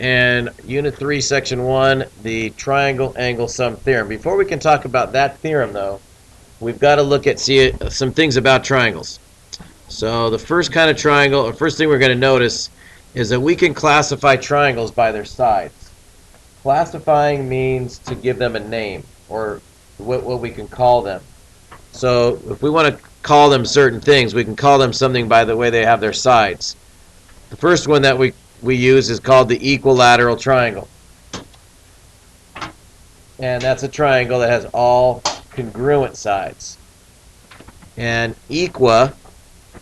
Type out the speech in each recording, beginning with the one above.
and Unit 3, Section 1, the triangle angle sum theorem. Before we can talk about that theorem, though, we've got to look at some things about triangles. So the first kind of triangle, or first thing we're going to notice is that we can classify triangles by their sides. Classifying means to give them a name, or what we can call them. So if we want to call them certain things, we can call them something by the way they have their sides. The first one that we use is called the equilateral triangle. And that's a triangle that has all congruent sides. And equa,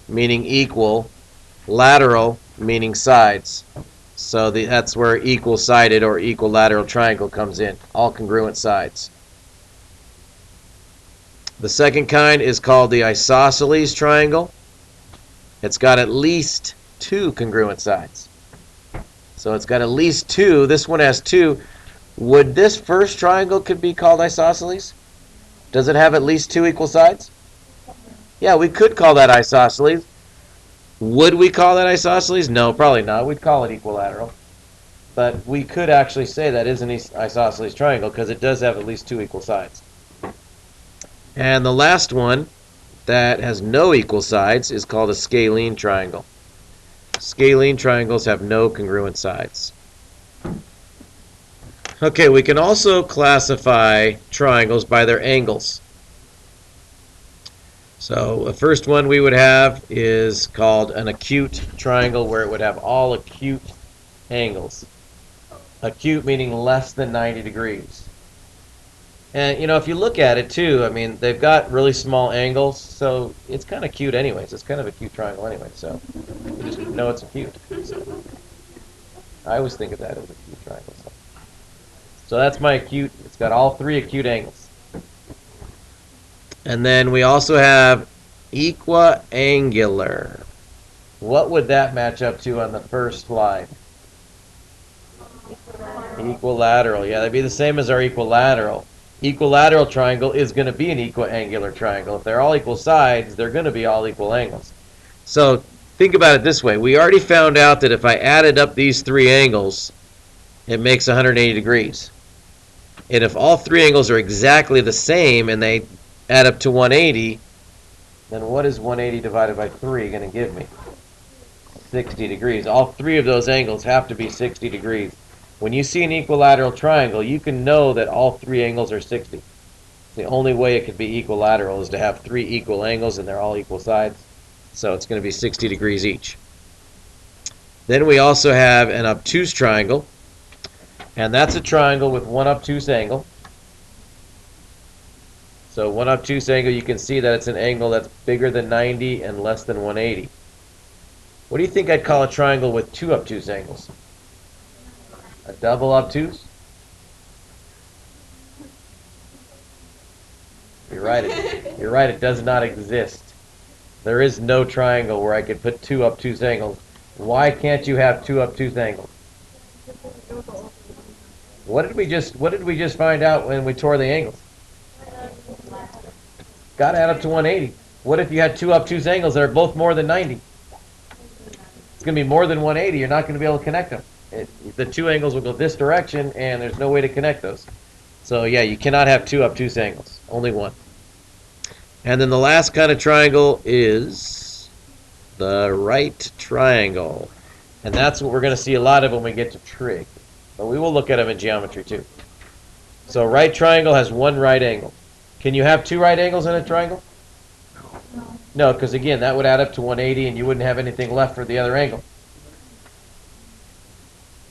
meaning equal, lateral, meaning sides. So that's where equal-sided or equilateral triangle comes in, all congruent sides. The second kind is called the isosceles triangle. It's got at least two congruent sides. So it's got at least two. This one has two. Would this first triangle could be called isosceles? Does it have at least two equal sides? Yeah, we could call that isosceles. Would we call that isosceles? No, probably not. We'd call it equilateral. But we could actually say that is an isosceles triangle because it does have at least two equal sides. And the last one that has no equal sides is called a scalene triangle. Scalene triangles have no congruent sides. Okay, we can also classify triangles by their angles. So the first one we would have is called an acute triangle, where it would have all acute angles. Acute meaning less than 90 degrees. And if you look at it too, I mean, they've got really small angles, so it's kind of cute anyways. It's kind of a cute triangle anyway, so you just know it's acute. So I always think of that as a cute triangle. So that's my acute. It's got all three acute angles. And then we also have equiangular. What would that match up to on the first slide? Equilateral. Yeah, that'd be the same as our equilateral. Equilateral triangle is going to be an equiangular triangle. If they're all equal sides, they're going to be all equal angles. So think about it this way. We already found out that if I added up these three angles, it makes 180 degrees. And if all three angles are exactly the same and they add up to 180, then what is 180 divided by 3 going to give me? 60 degrees. All three of those angles have to be 60 degrees. When you see an equilateral triangle, you can know that all three angles are 60. The only way it could be equilateral is to have three equal angles and they're all equal sides. So it's going to be 60 degrees each. Then we also have an obtuse triangle. And that's a triangle with one obtuse angle. So one obtuse angle, you can see that it's an angle that's bigger than 90 and less than 180. What do you think I'd call a triangle with two obtuse angles? A double obtuse? You're right. You're right. It does not exist. There is no triangle where I could put two obtuse angles. Why can't you have two obtuse angles? What did we just find out when we tore the angles? Got to add up to 180. What if you had two obtuse angles that are both more than 90? It's going to be more than 180. You're not going to be able to connect them. The two angles will go this direction, and there's no way to connect those. So yeah, you cannot have two obtuse angles. Only one. And then the last kind of triangle is the right triangle. And that's what we're going to see a lot of when we get to trig. But we will look at them in geometry too. So right triangle has one right angle. Can you have two right angles in a triangle? No, because again, that would add up to 180 and you wouldn't have anything left for the other angle.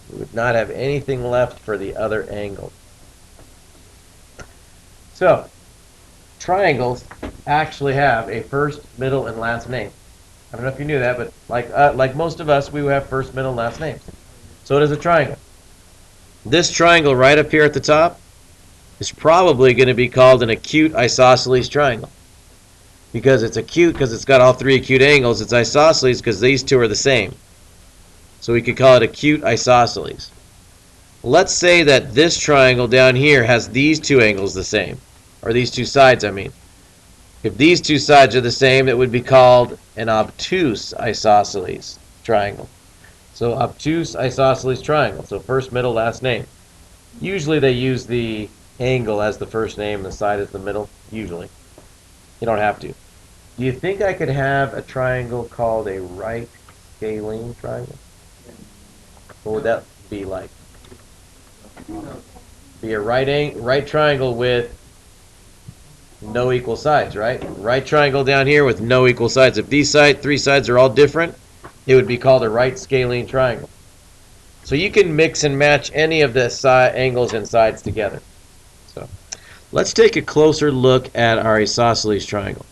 You would not have anything left for the other angle. So, triangles actually have a first, middle, and last name. I don't know if you knew that, but like most of us, we have first, middle, and last names. So does a triangle. This triangle right up here at the top is probably going to be called an acute isosceles triangle. Because it's acute because it's got all three acute angles. It's isosceles because these two are the same. So we could call it acute isosceles. Let's say that this triangle down here has these two angles the same. Or these two sides, I mean. If these two sides are the same, it would be called an obtuse isosceles triangle. So obtuse isosceles triangle. So first, middle, last name. Usually they use the angle as the first name and the side as the middle. Usually. You don't have to. Do you think I could have a triangle called a right scalene triangle? What would that be like? Be a right triangle with no equal sides, right? Right triangle down here with no equal sides. If these three sides are all different, it would be called a right scalene triangle. So you can mix and match any of the angles and sides together. So let's take a closer look at our isosceles triangle.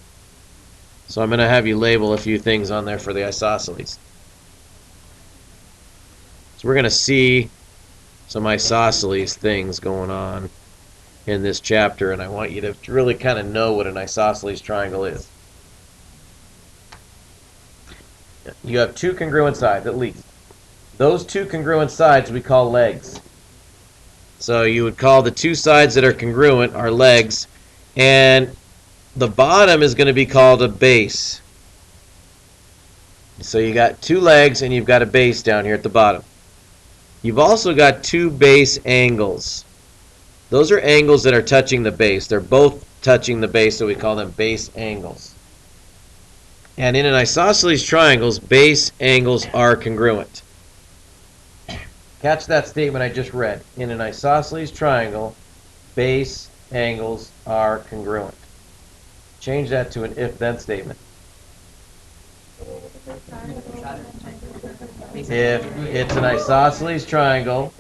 So I'm going to have you label a few things on there for the isosceles. So we're going to see some isosceles things going on in this chapter, and I want you to really kind of know what an isosceles triangle is. You have two congruent sides, at least. Those two congruent sides we call legs. So you would call the two sides that are congruent are legs, and the bottom is going to be called a base. So you got two legs and you've got a base down here at the bottom. You've also got two base angles. Those are angles that are touching the base. They're both touching the base, so we call them base angles. And in an isosceles triangles, base angles are congruent. Catch that statement I just read. In an isosceles triangle, base angles are congruent. Change that to an if-then statement. If it's an isosceles triangle,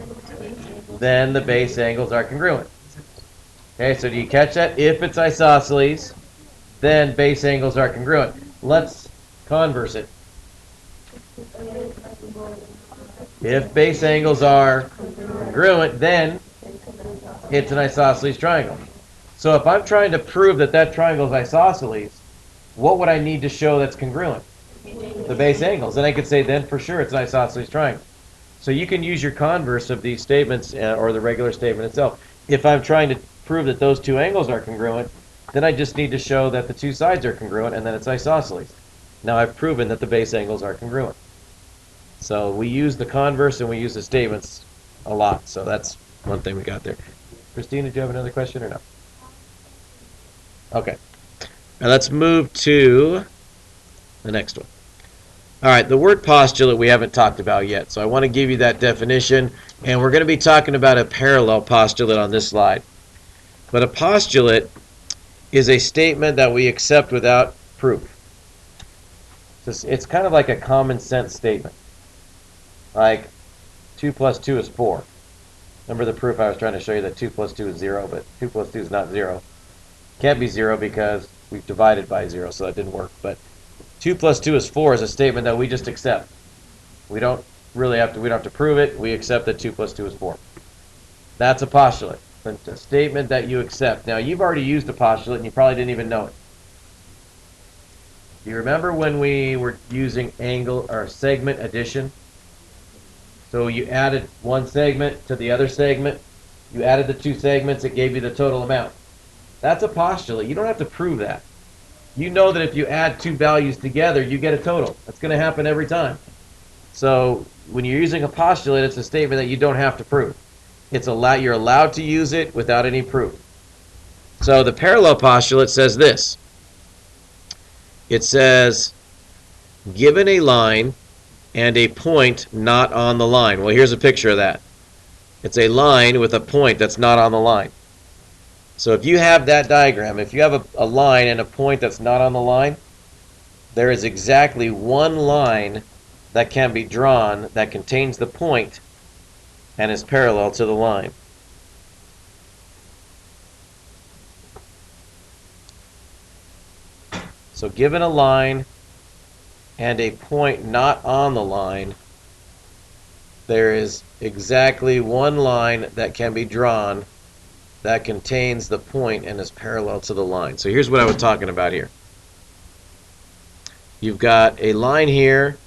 then the base angles are congruent. Okay, so do you catch that? If it's isosceles, then base angles are congruent. Let's converse it. If base angles are congruent, then it's an isosceles triangle. So if I'm trying to prove that that triangle is isosceles, what would I need to show that's congruent? The base angles. And I could say then for sure it's an isosceles triangle. So you can use your converse of these statements or the regular statement itself. If I'm trying to prove that those two angles are congruent, then I just need to show that the two sides are congruent and then it's isosceles. Now I've proven that the base angles are congruent. So we use the converse and we use the statements a lot. So that's one thing we got there. Christine, did you have another question or no? Okay. Now let's move to the next one. All right, the word postulate we haven't talked about yet, so I want to give you that definition, and we're going to be talking about a parallel postulate on this slide. But a postulate is a statement that we accept without proof. It's kind of like a common sense statement. Like 2 plus 2 is 4. Remember the proof I was trying to show you that 2 plus 2 is 0, but 2 plus 2 is not 0. Can't be 0 because we've divided by 0, so that didn't work. But 2 plus 2 is 4 is a statement that we just accept. We don't have to prove it. We accept that 2 plus 2 is 4. That's a postulate. It's a statement that you accept. Now, you've already used a postulate and you probably didn't even know it. Do you remember when we were using angle or segment addition? So you added one segment to the other segment. You added the two segments, it gave you the total amount. That's a postulate. You don't have to prove that. You know that if you add two values together, you get a total. That's going to happen every time. So when you're using a postulate, it's a statement that you don't have to prove. You're allowed to use it without any proof. So the parallel postulate says this. It says, given a line and a point not on the line. Well, here's a picture of that. It's a line with a point that's not on the line. So if you have that diagram, if you have a line and a point that's not on the line, there is exactly one line that can be drawn that contains the point and is parallel to the line. So given a line and a point not on the line, there is exactly one line that can be drawn that contains the point and is parallel to the line. So here's what I was talking about here. You've got a line here,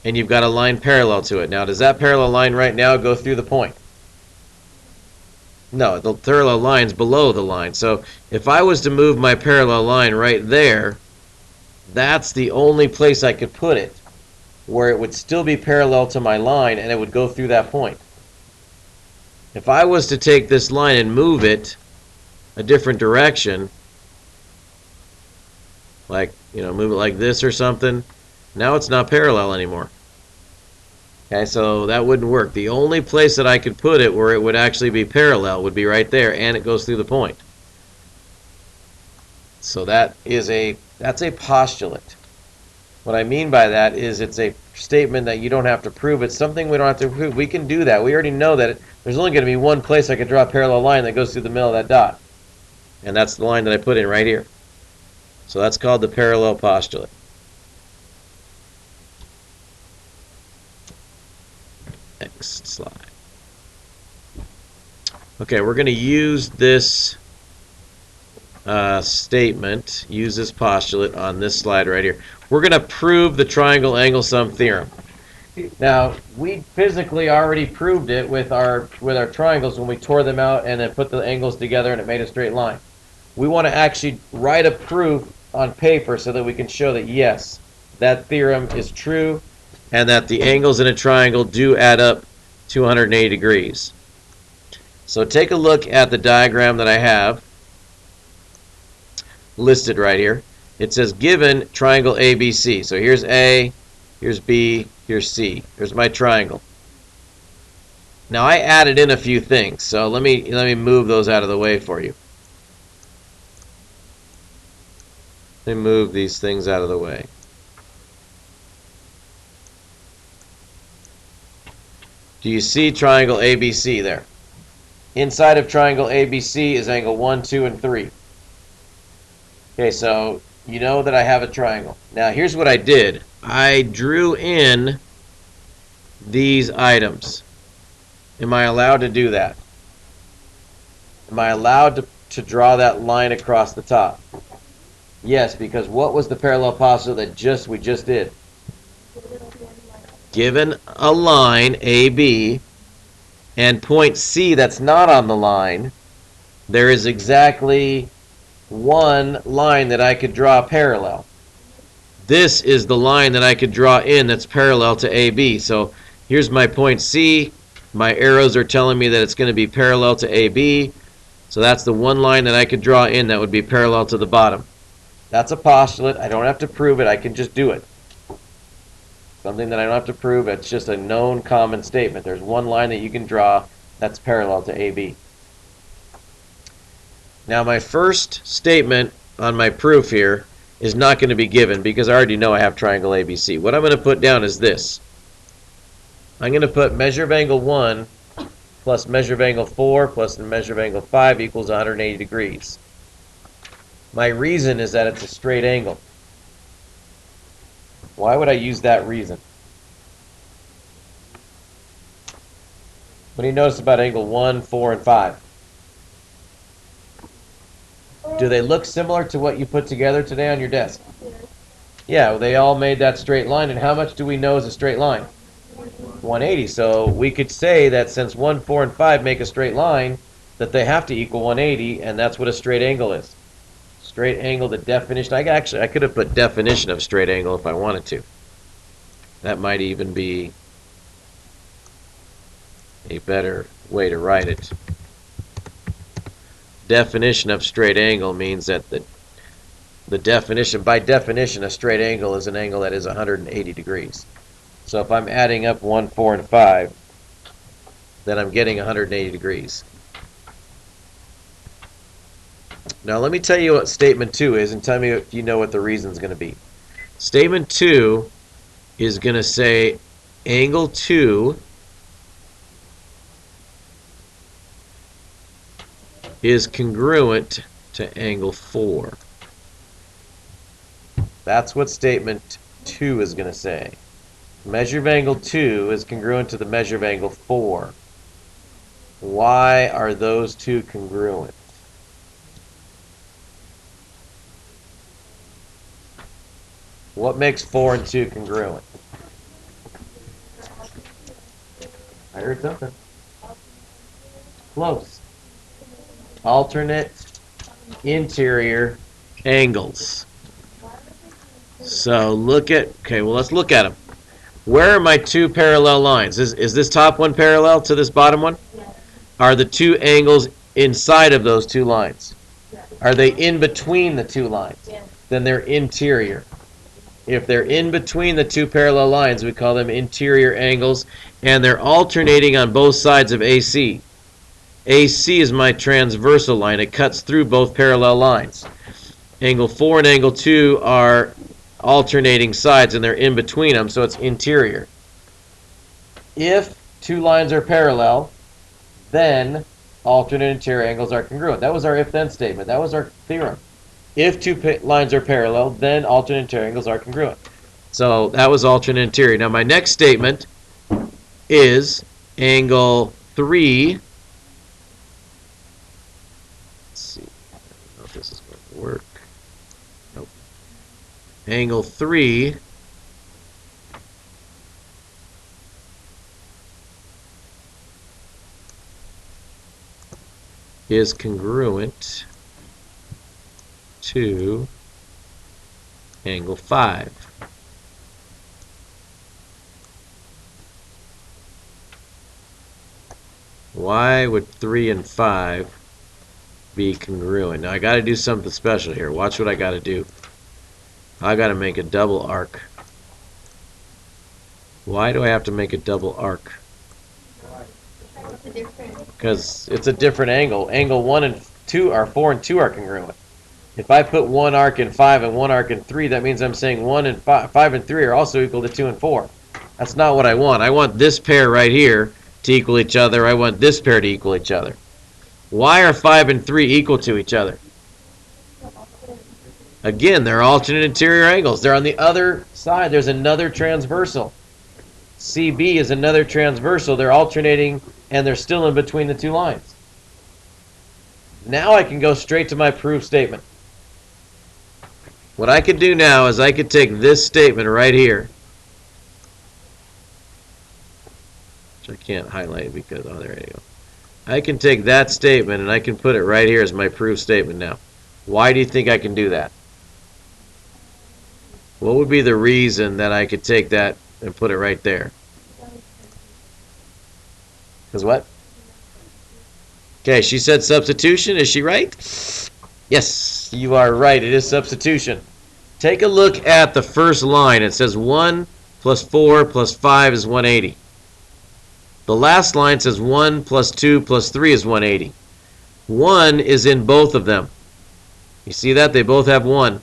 and you've got a line parallel to it. Now, does that parallel line right now go through the point? No, the parallel line's below the line. So if I was to move my parallel line right there, that's the only place I could put it where it would still be parallel to my line and it would go through that point. If I was to take this line and move it a different direction, like, move it like this or something, now it's not parallel anymore. Okay, so that wouldn't work. The only place that I could put it where it would actually be parallel would be right there, and it goes through the point. So that's a postulate. What I mean by that is it's a statement that you don't have to prove. It's something we don't have to prove. We can do that. We already know that there's only going to be one place I could draw a parallel line that goes through the middle of that dot. And that's the line that I put in right here. So that's called the parallel postulate. Next slide. Okay, we're going to use this statement, use this postulate on this slide right here. We're going to prove the triangle angle sum theorem. Now, we physically already proved it with our triangles when we tore them out and then put the angles together and it made a straight line. We want to actually write a proof on paper so that we can show that yes, that theorem is true and that the angles in a triangle do add up to 180 degrees. So take a look at the diagram that I have listed right here. It says given triangle ABC. So here's A, here's B, here's C. Here's my triangle. Now I added in a few things, so let me move those out of the way for you. Let me move these things out of the way. Do you see triangle ABC there? Inside of triangle ABC is angle 1, 2, and 3. Okay, so you know that I have a triangle. Now here's what I did. I drew in these items. Am I allowed to do that? Am I allowed to draw that line across the top? Yes, because what was the parallel postulate that we just did? Given a line AB and point C that's not on the line, there is exactly one line that I could draw parallel. This is the line that I could draw in that's parallel to AB. So here's my point C. My arrows are telling me that it's going to be parallel to AB. So that's the one line that I could draw in that would be parallel to the bottom. That's a postulate. I don't have to prove it. I can just do it. Something that I don't have to prove. It's just a known common statement. There's one line that you can draw that's parallel to AB. Now my first statement on my proof here is not going to be given because I already know I have triangle ABC. What I'm going to put down is this. I'm going to put measure of angle 1 plus measure of angle 4 plus the measure of angle 5 equals 180 degrees. My reason is that it's a straight angle. Why would I use that reason? What do you notice about angle 1, 4, and 5? Do they look similar to what you put together today on your desk? Yeah, well, they all made that straight line. And how much do we know is a straight line? 180. So we could say that since 1, 4, and 5 make a straight line, that they have to equal 180, and that's what a straight angle is. Straight angle, the definition. I could have put definition of straight angle if I wanted to. That might even be a better way to write it. Definition of straight angle means that the definition, by definition, a straight angle is an angle that is 180 degrees. So if I'm adding up 1, 4, and 5, then I'm getting 180 degrees. Now let me tell you what statement 2 is and tell me if you know what the reason is going to be. Statement 2 is going to say angle 2 is congruent to angle 4. That's what statement 2 is going to say. Measure of angle 2 is congruent to the measure of angle 4. Why are those two congruent? What makes 4 and 2 congruent? I heard something. Close. Alternate interior angles. So let's look at them. Where are my two parallel lines? Is this top one parallel to this bottom one? Yes. Are the two angles inside of those two lines? Yes. Are they in between the two lines? Yes. Then they're interior. If they're in between the two parallel lines, we call them interior angles, and they're alternating on both sides of AC. AC is my transversal line. It cuts through both parallel lines. Angle 4 and angle 2 are alternating sides, and they're in between them, so it's interior. If two lines are parallel, then alternate interior angles are congruent. That was our if-then statement. That was our theorem. If two lines are parallel, then alternate interior angles are congruent. So that was alternate interior. Now my next statement is angle 3. Let's see. I don't know if this is going to work. Nope. Angle 3 is congruent to angle 5. Why would 3 and 5 be congruent? Now I got to do something special here. Watch what I got to do. I got to make a double arc. Why do I have to make a double arc? Because it's a different angle. Angle 1 and 2 are 4 and 2 are congruent. If I put one arc in 5 and one arc in 3, that means I'm saying 1 and 5 and 3 are also equal to 2 and 4. That's not what I want. I want this pair right here to equal each other. I want this pair to equal each other. Why are 5 and 3 equal to each other? Again, they're alternate interior angles. They're on the other side. There's another transversal. CB is another transversal. They're alternating, and they're still in between the two lines. Now I can go straight to my proof statement. What I could do now is I could take this statement right here, which I can't highlight because, oh, there you go. I can take that statement and I can put it right here as my proof statement now. Why do you think I can do that? What would be the reason that I could take that and put it right there? Because what? Okay, she said substitution. Is she right? Yes, you are right. It is substitution. Take a look at the first line. It says 1 plus 4 plus 5 is 180. The last line says 1 plus 2 plus 3 is 180. 1 is in both of them. You see that? They both have 1.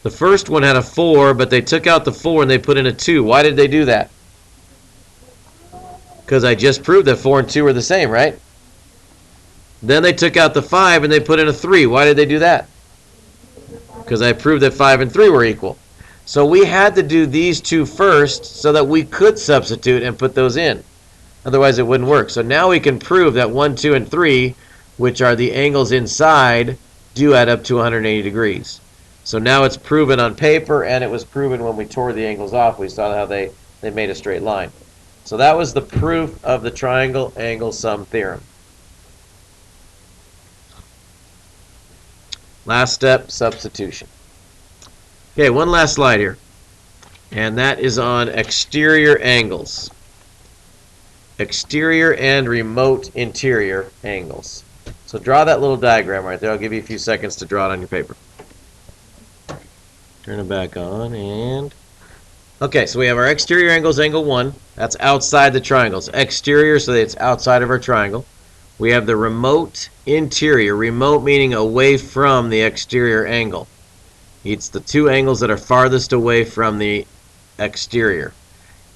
The first one had a 4, but they took out the 4 and they put in a 2. Why did they do that? Because I just proved that 4 and 2 are the same, right? Then they took out the 5 and they put in a 3. Why did they do that? Because I proved that 5 and 3 were equal. So we had to do these two first so that we could substitute and put those in. Otherwise it wouldn't work. So now we can prove that 1, 2, and 3, which are the angles inside, do add up to 180 degrees. So now it's proven on paper, and it was proven when we tore the angles off. We saw how they made a straight line. So that was the proof of the triangle angle sum theorem. Last step, substitution. Okay, one last slide here. And that is on exterior angles. Exterior and remote interior angles. So draw that little diagram right there. I'll give you a few seconds to draw it on your paper. Turn it back on and... Okay, so we have our exterior angles, angle 1. That's outside the triangles. Exterior, so it's outside of our triangle. We have the remote interior. Remote meaning away from the exterior angle. It's the two angles that are farthest away from the exterior.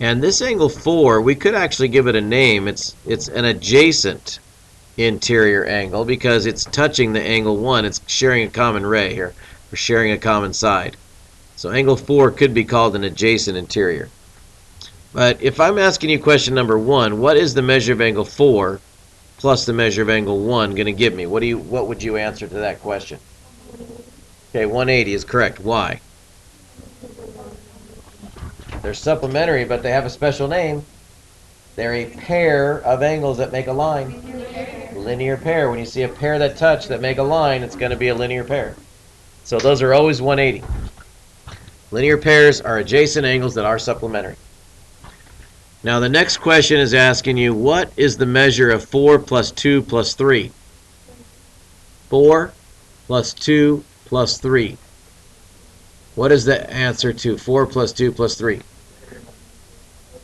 And this angle 4, we could actually give it a name. It's an adjacent interior angle because it's touching the angle 1. It's sharing a common ray here. We're sharing a common side. So angle 4 could be called an adjacent interior. But if I'm asking you question number 1, what is the measure of angle 4 plus the measure of angle 1 going to give me? What would you answer to that question? Okay, 180 is correct. Why? They're supplementary, but they have a special name. They're a pair of angles that make a line. Linear pair. When you see a pair that touch that make a line, it's going to be a linear pair. So those are always 180. Linear pairs are adjacent angles that are supplementary. Now the next question is asking you, what is the measure of 4 plus 2 plus 3? 4 plus 2 plus 3. What is the answer to 4 plus 2 plus 3?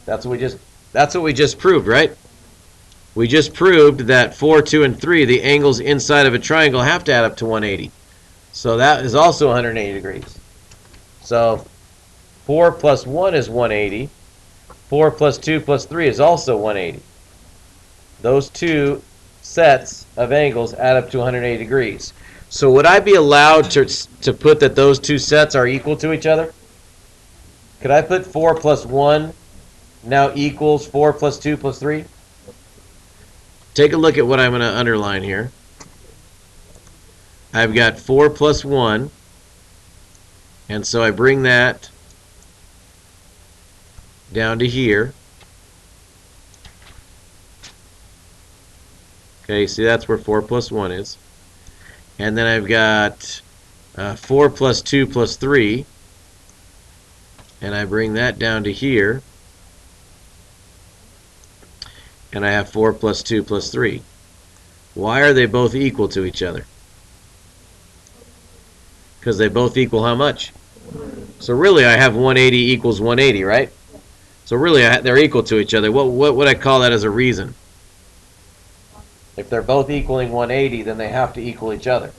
That's what we just proved, right? We just proved that 4, 2, and 3, the angles inside of a triangle, have to add up to 180. So that is also 180 degrees. So 4 plus 1 is 180. 4 plus 2 plus 3 is also 180. Those two sets of angles add up to 180 degrees. So would I be allowed to put that those two sets are equal to each other? Could I put 4 plus 1 now equals 4 plus 2 plus 3? Take a look at what I'm going to underline here. I've got 4 plus 1, and so I bring that down to here. Okay, see, that's where 4 plus 1 is. And then I've got 4 plus 2 plus 3, and I bring that down to here. And I have 4 plus 2 plus 3. Why are they both equal to each other? Because they both equal how much? So really I have 180 equals 180, right? So really they're equal to each other. What would I call that as a reason? If they're both equaling 180, then they have to equal each other.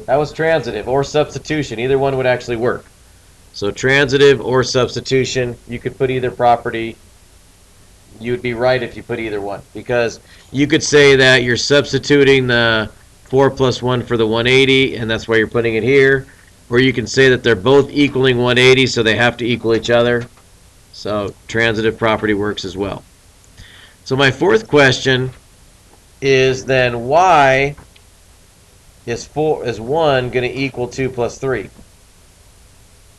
That was transitive or substitution. Either one would actually work. So transitive or substitution, you could put either property. You would be right if you put either one, because you could say that you're substituting the 4 plus 1 for the 180, and that's why you're putting it here. Or you can say that they're both equaling 180, so they have to equal each other. So transitive property works as well. So my fourth question is then, why is 1 going to equal 2 plus 3?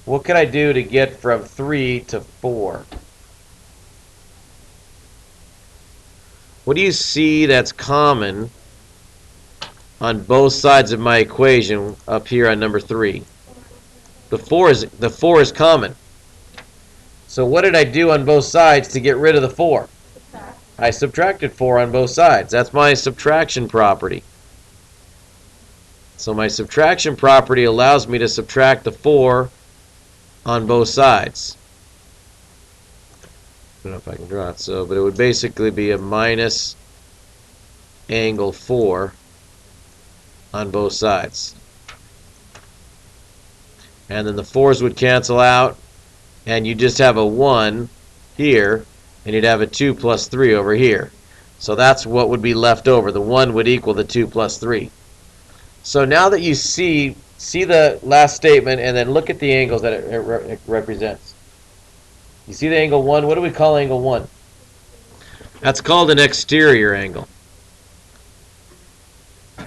What can I do to get from 3 to 4? What do you see that's common on both sides of my equation up here on number 3? The 4 is common. So what did I do on both sides to get rid of the 4? I subtracted 4 on both sides. That's my subtraction property. So my subtraction property allows me to subtract the 4 on both sides. I don't know if I can draw it so, but it would basically be a minus angle 4 on both sides. And then the 4's would cancel out, and you just have a 1 here, and you'd have a 2 plus 3 over here. So that's what would be left over. The 1 would equal the 2 plus 3. So now that you see the last statement, and then look at the angles that it represents. You see the angle 1? What do we call angle 1? That's called an exterior angle.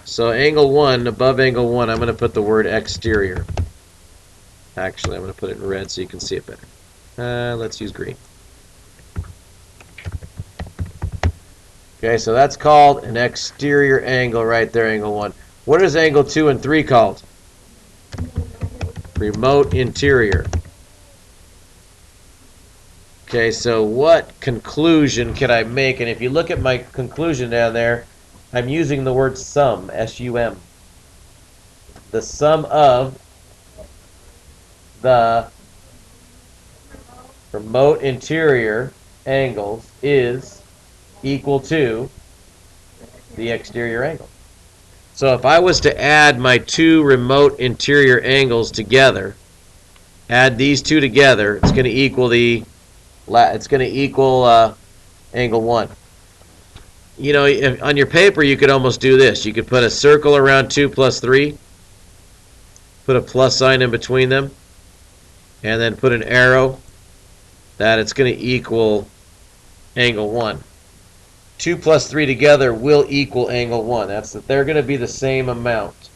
So angle 1, above angle 1, I'm going to put the word exterior. Actually, I'm going to put it in red so you can see it better. Let's use green. Okay, so that's called an exterior angle right there, angle 1. What is angle 2 and 3 called? Remote interior. Okay, so what conclusion can I make? And if you look at my conclusion down there, I'm using the word sum, S-U-M. The sum of the remote interior angles is equal to the exterior angle. So if I was to add my two remote interior angles together, add these two together, it's going to equal angle 1. You know, on your paper you could almost do this. You could put a circle around 2 plus 3, put a plus sign in between them, and then put an arrow that it's going to equal angle 1. 2 plus 3 together will equal angle 1. They're going to be the same amount.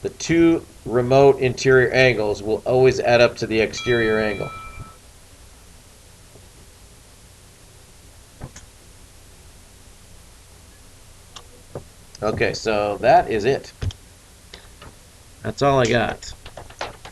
The two remote interior angles will always add up to the exterior angle. Okay, so that is it. That's all I got.